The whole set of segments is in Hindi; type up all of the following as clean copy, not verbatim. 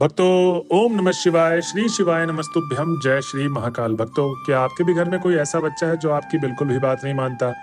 भक्तों, ओम नमः शिवाय, श्री शिवाय नमस्तुभ्यम, जय श्री महाकाल। भक्तों, क्या आपके भी घर में कोई ऐसा बच्चा है जो आपकी बिल्कुल भी बात नहीं मानता,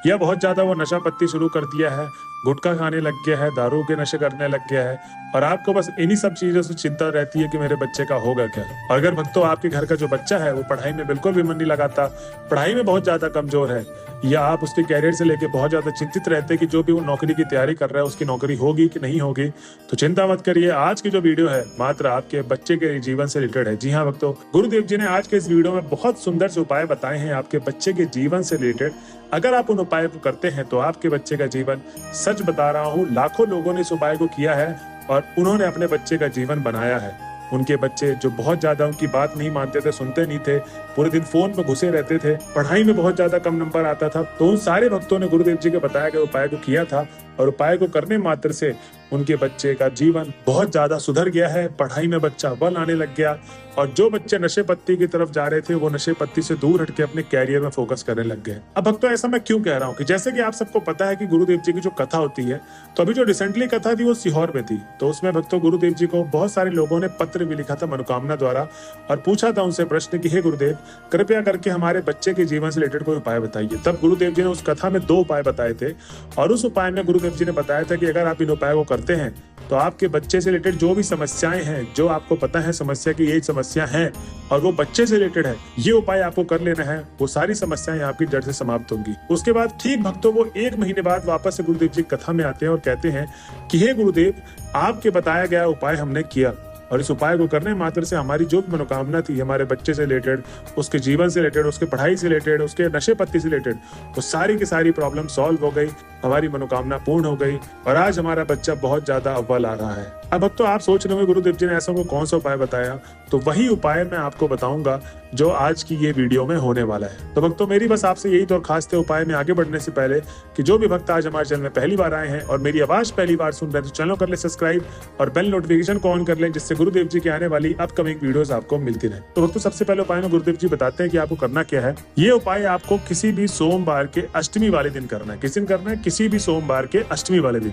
या बहुत ज्यादा वो नशा पत्ती शुरू कर दिया है, गुटखा खाने लग गया है, दारू के नशे करने लग गया है, और आपको बस इन्हीं सब चीजों से चिंता रहती है कि मेरे बच्चे का होगा क्या। और अगर भक्तों आपके घर का जो बच्चा है वो पढ़ाई में बिल्कुल भी मन नहीं लगाता, पढ़ाई में बहुत ज्यादा कमजोर है, या आप उसके कैरियर से लेके बहुत ज्यादा चिंतित रहते हैं कि जो भी वो नौकरी की तैयारी कर रहा है उसकी नौकरी होगी कि नहीं होगी, तो चिंता मत करिए। आज की जो वीडियो है मात्र आपके बच्चे के जीवन से रिलेटेड है। जी हाँ भक्तों, गुरुदेव जी ने आज के इस वीडियो में बहुत सुंदर से उपाय बताए हैं आपके बच्चे के जीवन से रिलेटेड। अगर आप उन उपाय को करते हैं तो आपके बच्चे का जीवन, सच बता रहा हूँ, लाखों लोगों ने इस उपाय को किया है और उन्होंने अपने बच्चे का जीवन बनाया है। उनके बच्चे जो बहुत ज्यादा उनकी बात नहीं मानते थे, सुनते नहीं थे, पूरे दिन फोन में घुसे रहते थे, पढ़ाई में बहुत ज्यादा कम नंबर आता था, तो उन सारे भक्तों ने गुरुदेव जी के बताया गए उपाय को किया था और उपाय को करने मात्र से उनके बच्चे का जीवन बहुत ज्यादा सुधर गया है। पढ़ाई में बच्चा बल आने लग गया और जो बच्चे नशे पत्ती की तरफ जा रहे थे वो नशे पत्ती से दूर हटके अपने कैरियर में फोकस करने लग गए। अब भक्तों, ऐसा मैं क्यों कह रहा हूँ कि जैसे कि आप सबको पता है कि गुरुदेव जी की जो कथा होती है, तो अभी जो रिसेंटली कथा थी वो सीहोर में थी, तो उसमें भक्तों गुरुदेव जी को बहुत सारे लोगों ने पत्र भी लिखा था मनोकामना द्वारा और पूछा था उनसे प्रश्न कि हे गुरुदेव, कृपया करके हमारे बच्चे के जीवन से रिलेटेड कोई उपाय बताइए। तब गुरुदेव जी ने उस कथा में 2 उपाय बताए थे और उस उपाय में गुरुदेव जी ने बताया था कि अगर आप इन उपाय को करते हैं तो आपके बच्चे से रिलेटेड जो भी समस्याएं हैं, जो आपको पता है समस्या की यही समस्या है और वो बच्चे से रिलेटेड है, ये उपाय आपको कर लेना है, वो सारी समस्याएं आपकी जड़ से समाप्त होंगी। उसके बाद ठीक भक्तों वो 1 महीने बाद वापस से गुरुदेव जी कथा में आते हैं और कहते हैं कि हे गुरुदेव, आपके बताया गया उपाय हमने किया और इस उपाय को करने मात्र से हमारी जो भी मनोकामना थी हमारे बच्चे से रिलेटेड, उसके जीवन से रिलेटेड, उसके पढ़ाई से रिलेटेड, उसके नशे पत्ती से रिलेटेड, वो सारी की सारी प्रॉब्लम सॉल्व हो गई, हमारी मनोकामना पूर्ण हो गई और आज हमारा बच्चा बहुत ज्यादा अव्वल आ रहा है। अब भक्तों आप सोच रहे होंगे गुरुदेव जी ने ऐसा को कौन सा उपाय बताया, तो वही उपाय मैं आपको बताऊंगा जो आज की ये वीडियो में होने वाला है। तो भक्तों मेरी बस आपसे यही दरखास्त है उपाय में आगे बढ़ने से पहले कि जो भी भक्त आज हमारे चैनल में पहली बार आए हैं और मेरी आवाज पहली बार सुन रहे हैं तो चैनल कर ले सब्सक्राइब और बेल नोटिफिकेशन को ऑन कर लें, जिससे गुरुदेव जी की आने वाली अपकमिंग वीडियोस आपको मिलती रहे। तो भक्तों सबसे पहले उपाय में गुरुदेव जी बताते हैं कि आपको करना क्या है। ये उपाय आपको किसी भी सोमवार के अष्टमी वाले दिन करना है। किस दिन करना है? किसी भी सोमवार के अष्टमी वाले दिन।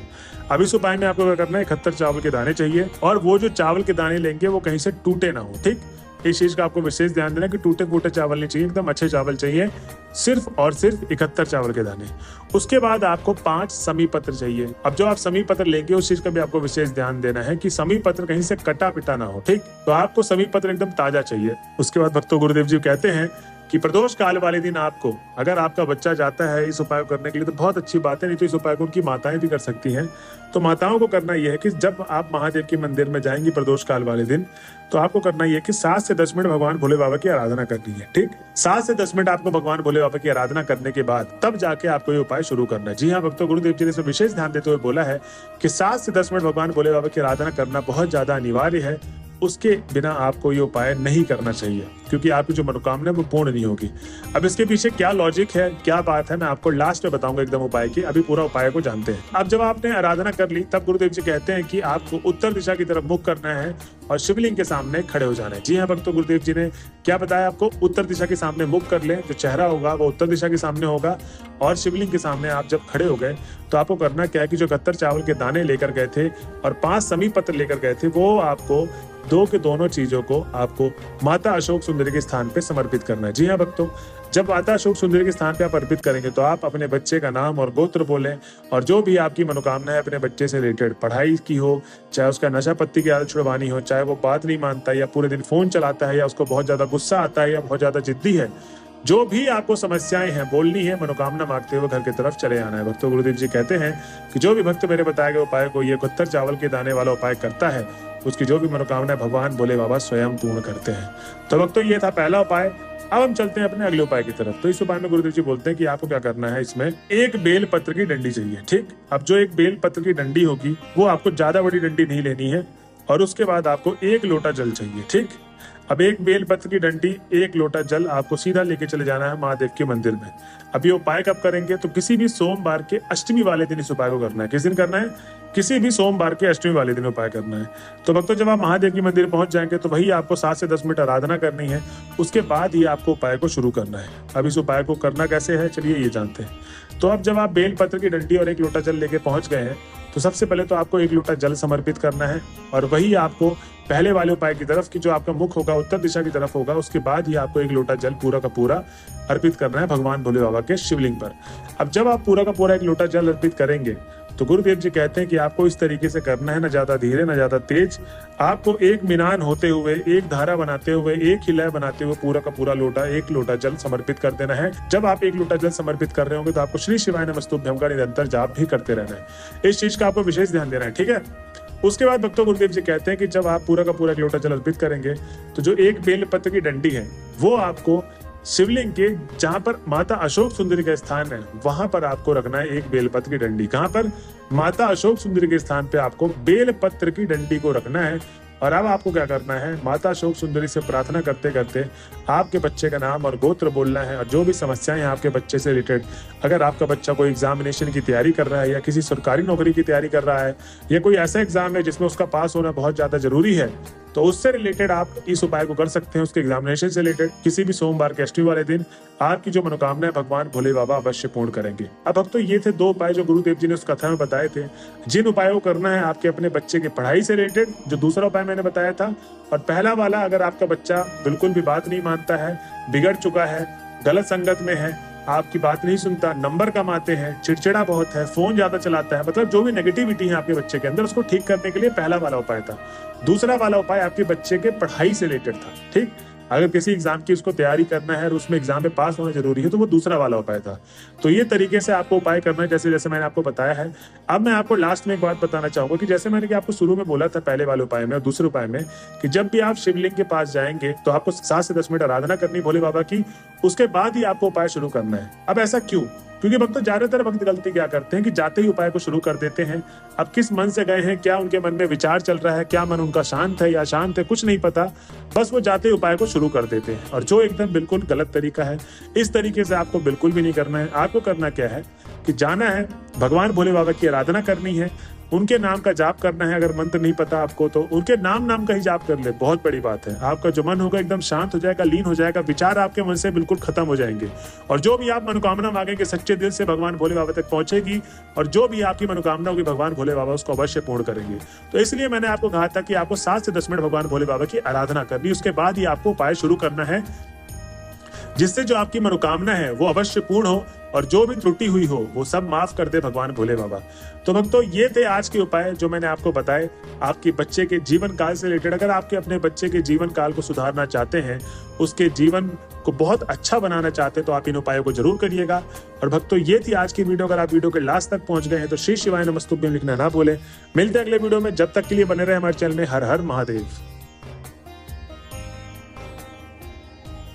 अब इस उपाय में आपको क्या करना है, 71 चावल के दाने चाहिए और वो जो चावल के दाने लेंगे वो कहीं से टूटे ना हो। ठीक, इस चीज का आपको विशेष ध्यान देना कि टूटे फूटे चावल नहीं चाहिए, एकदम अच्छे चावल चाहिए, सिर्फ और सिर्फ 71 चावल के दाने। उसके बाद आपको 5 समी पत्र चाहिए। अब जो आप समी पत्र लेंगे उस चीज का भी आपको विशेष ध्यान देना है कि समी पत्र कहीं से कटा पिटा ना हो। ठीक, तो आपको समी पत्र एकदम ताजा चाहिए। उसके बाद भक्तों गुरुदेव जी कहते हैं कि प्रदोष काल वाले दिन आपको, अगर आपका बच्चा जाता है इस उपाय को करने के लिए तो बहुत अच्छी बात है, नहीं तो इस उपाय को उनकी माताएं भी कर सकती हैं। तो माताओं को करना यह है कि जब आप महादेव के मंदिर में जाएंगी प्रदोष काल वाले दिन, तो आपको करना यह है कि 7 से 10 मिनट भगवान भोले बाबा की आराधना करनी है। ठीक, 7 से 10 मिनट आपको भगवान भोले बाबा की आराधना करने के बाद तब जाके आपको ये उपाय शुरू करना है। जी हाँ भक्तों, गुरुदेव जी ने इसमें विशेष ध्यान देते हुए बोला है कि 7 से 10 मिनट भगवान भोले बाबा की आराधना करना बहुत ज्यादा अनिवार्य है। उसके बिना आपको ये उपाय नहीं करना चाहिए क्योंकि आपकी जो मनोकामना है वो पूर्ण नहीं होगी। अब इसके पीछे क्या लॉजिक है, क्या बात है, मैं आपको लास्ट में बताऊंगा एकदम उपाय की। अभी पूरा उपाय को जानते हैं। अब जब आपने आराधना कर ली तब गुरुदेव जी कहते हैं कि आपको उत्तर दिशा की तरफ मुख करना है और शिवलिंग के सामने खड़े हो जाना है। जी हाँ भक्तों, गुरुदेव जी ने क्या बताया आपको, उत्तर दिशा के सामने मुख कर ले, जो चेहरा होगा वो उत्तर दिशा के सामने होगा और शिवलिंग के सामने आप जब खड़े हो गए तो आपको करना क्या है कि जो 71 चावल के दाने लेकर गए थे और 5 समी पत्र लेकर गए थे, वो आपको दोनों चीजों को आपको माता अशोक सुंदरी के स्थान पे समर्पित करना है। जी हाँ भक्तों, जब माता अशोक सुंदरी के स्थान पे आप अर्पित करेंगे तो आप अपने बच्चे का नाम और गोत्र बोलें और जो भी आपकी मनोकामना है अपने बच्चे से रिलेटेड, पढ़ाई की हो, चाहे उसका नशा पत्ती की आदत छुड़वानी हो, चाहे वो बात नहीं मानता या पूरे दिन फोन चलाता है या उसको बहुत ज्यादा गुस्सा आता है या बहुत ज्यादा जिद्दी है, जो भी आपको समस्याएं हैं बोलनी है, मनोकामना मांगते हुए घर की तरफ चले आना है। भक्तों गुरुदेव जी कहते हैं कि जो भी भक्त मेरे बताए गए उपाय को, ये 71 चावल के दाने वाला उपाय करता है, उसकी जो भी मनोकामना भगवान भोले बाबा स्वयं पूर्ण करते हैं। तो भक्तों ये था पहला उपाय। अब हम चलते हैं अपने अगले उपाय की तरफ। तो इस उपाय में गुरुदेव जी बोलते हैं कि आपको क्या करना है, इसमें 1 बेल पत्र की डंडी चाहिए। ठीक, अब जो 1 बेल पत्र की डंडी होगी वो आपको ज्यादा बड़ी डंडी नहीं लेनी है और उसके बाद आपको 1 लोटा जल चाहिए। ठीक, अब 1 बेल पत्र की डंडी, 1 लोटा जल आपको सीधा लेके चले जाना है महादेव के मंदिर में। अब ये उपाय कब करेंगे, तो किसी भी सोमवार के अष्टमी वाले दिन इस उपाय को करना है। किस दिन करना है? किसी भी सोमवार के अष्टमी वाले दिन उपाय करना है। तो भक्तों जब आप महादेव के मंदिर पहुंच जाएंगे तो वही आपको 7 से 10 मिनट आराधना करनी है, उसके बाद ही आपको उपाय को शुरू करना है। अब इस उपाय को करना कैसे है, चलिए ये जानते हैं। तो अब जब आप बेल पत्र की डंडी और 1 लोटा जल लेके पहुंच गए हैं तो सबसे पहले तो आपको 1 लोटा जल समर्पित करना है और वही आपको पहले वाले उपाय की तरफ कि जो आपका मुख होगा उत्तर दिशा की तरफ होगा, उसके बाद ही आपको 1 लोटा जल पूरा का पूरा अर्पित करना है भगवान भोले बाबा के शिवलिंग पर। अब जब आप पूरा का पूरा 1 लोटा जल अर्पित करेंगे तो गुरुदेव जी कहते हैं कि आपको इस तरीके से करना है, ना ज्यादा धीरे ना ज्यादा तेज। आपको एक मिनान होते हुए, एक धारा बनाते हुए, एक ही लय बनाते हुए पूरा का पूरा लोटा 1 लोटा जल समर्पित कर देना है। जब आप 1 लोटा जल समर्पित कर रहे होंगे तो आपको श्री शिवाय नमस्तुभ्यम का निरंतर जाप भी करते रहना है। इस चीज का आपको विशेष ध्यान देना है, ठीक है। उसके बाद भक्तों गुरुदेव जी कहते हैं कि जब आप पूरा का पूरा 1 लोटा जल अर्पित करेंगे तो जो एक बेलपत्र की डंडी है वो आपको शिवलिंग के जहां पर माता अशोक सुंदरी का स्थान है वहां पर आपको रखना है एक बेलपत्र की डंडी। कहां पर? माता अशोक सुंदरी के स्थान पे आपको बेलपत्र की डंडी को रखना है। और अब आपको क्या करना है, माता अशोक सुंदरी से प्रार्थना करते करते आपके बच्चे का नाम और गोत्र बोलना है और जो भी समस्याएं हैं आपके बच्चे से रिलेटेड, अगर आपका बच्चा कोई एग्जामिनेशन की तैयारी कर रहा है या किसी सरकारी नौकरी की तैयारी कर रहा है या कोई ऐसा एग्जाम है जिसमें उसका पास होना बहुत ज्यादा जरूरी है, तो उससे रिलेटेड आप इस उपाय को कर सकते हैं। उसके एग्जामिनेशन से रिलेटेड किसी भी सोमवार के अष्टमी वाले दिन आपकी जो मनोकामना भगवान भोले बाबा अवश्य पूर्ण करेंगे। अब तो ये थे 2 उपाय जो गुरुदेव जी ने उस कथा में बताए थे, जिन उपायों को करना है आपके अपने बच्चे की पढ़ाई से रिलेटेड, जो दूसरा उपाय मैंने बताया था। और पहला वाला, अगर आपका बच्चा बिल्कुल भी बात नहीं मानता है, बिगड़ चुका है, गलत संगत में है, आपकी बात नहीं सुनता, नंबर कम आते हैं, चिड़चिड़ा बहुत है, फोन ज्यादा चलाता है, मतलब जो भी नेगेटिविटी है आपके बच्चे के अंदर, उसको ठीक करने के लिए पहला वाला उपाय था। दूसरा वाला उपाय आपके बच्चे के पढ़ाई से रिलेटेड था, ठीक। अगर किसी एग्जाम की उसको तैयारी करना है और उसमें एग्जाम में पास होना जरूरी है तो वो दूसरा वाला उपाय था। तो ये तरीके से आपको उपाय करना है जैसे जैसे मैंने आपको बताया है। अब मैं आपको लास्ट में एक बात बताना चाहूंगा कि जैसे मैंने आपको शुरू में बोला था पहले वाले उपाय में और दूसरे उपाय में कि जब भी आप शिवलिंग के पास जाएंगे तो आपको 7 से 10 मिनट आराधना करनी भोले बाबा की, उसके बाद ही आपको उपाय शुरू करना है। अब ऐसा क्यों? क्योंकि भक्त ज्यादातर भक्त गलती क्या करते हैं कि जाते ही उपाय को शुरू कर देते हैं। अब किस मन से गए हैं, क्या उनके मन में विचार चल रहा है, क्या मन उनका शांत है या अशांत है, कुछ नहीं पता, बस वो जाते ही उपाय को शुरू कर देते हैं, और जो एकदम बिल्कुल गलत तरीका है। इस तरीके से आपको बिल्कुल भी नहीं करना है। आपको करना क्या है कि जाना है, भगवान भोले बाबा की आराधना करनी है, उनके नाम का जाप करना है। अगर मंत्र नहीं पता आपको तो उनके नाम का ही जाप कर ले, बहुत बड़ी बात है। आपका जो मन होगा एकदम शांत हो जाएगा, लीन हो जाएगा, विचार आपके मन से बिल्कुल खत्म हो जाएंगे, और जो भी आप मनोकामना मांगेंगे सच्चे दिल से भगवान भोले बाबा तक पहुंचेगी, और जो भी आपकी मनोकामना होगी भगवान भोले बाबा उसको अवश्य पूर्ण करेंगे। तो इसलिए मैंने आपको कहा था कि आपको 7 से 10 मिनट भगवान भोले बाबा की आराधना करनी, उसके बाद ही आपको उपाय शुरू करना है, जिससे जो आपकी मनोकामना है वो अवश्य पूर्ण हो और जो भी त्रुटि हुई हो वो सब माफ कर दे भगवान भोले बाबा। तो भक्तों ये थे आज के उपाय जो मैंने आपको बताए आपके बच्चे के जीवन काल से रिलेटेड। अगर आपके अपने बच्चे के जीवन काल को सुधारना चाहते हैं, उसके जीवन को बहुत अच्छा बनाना चाहते हैं, तो आप इन उपायों को जरूर करिएगा। और भक्तों ये थी आज की वीडियो। अगर आप वीडियो के लास्ट तक पहुंच गए हैं तो श्री शिवाय नमस्तुभ्यम लिखना ना भूलें। मिलते हैं अगले वीडियो में, जब तक के लिए बने रहे हमारे चैनल में। हर हर महादेव।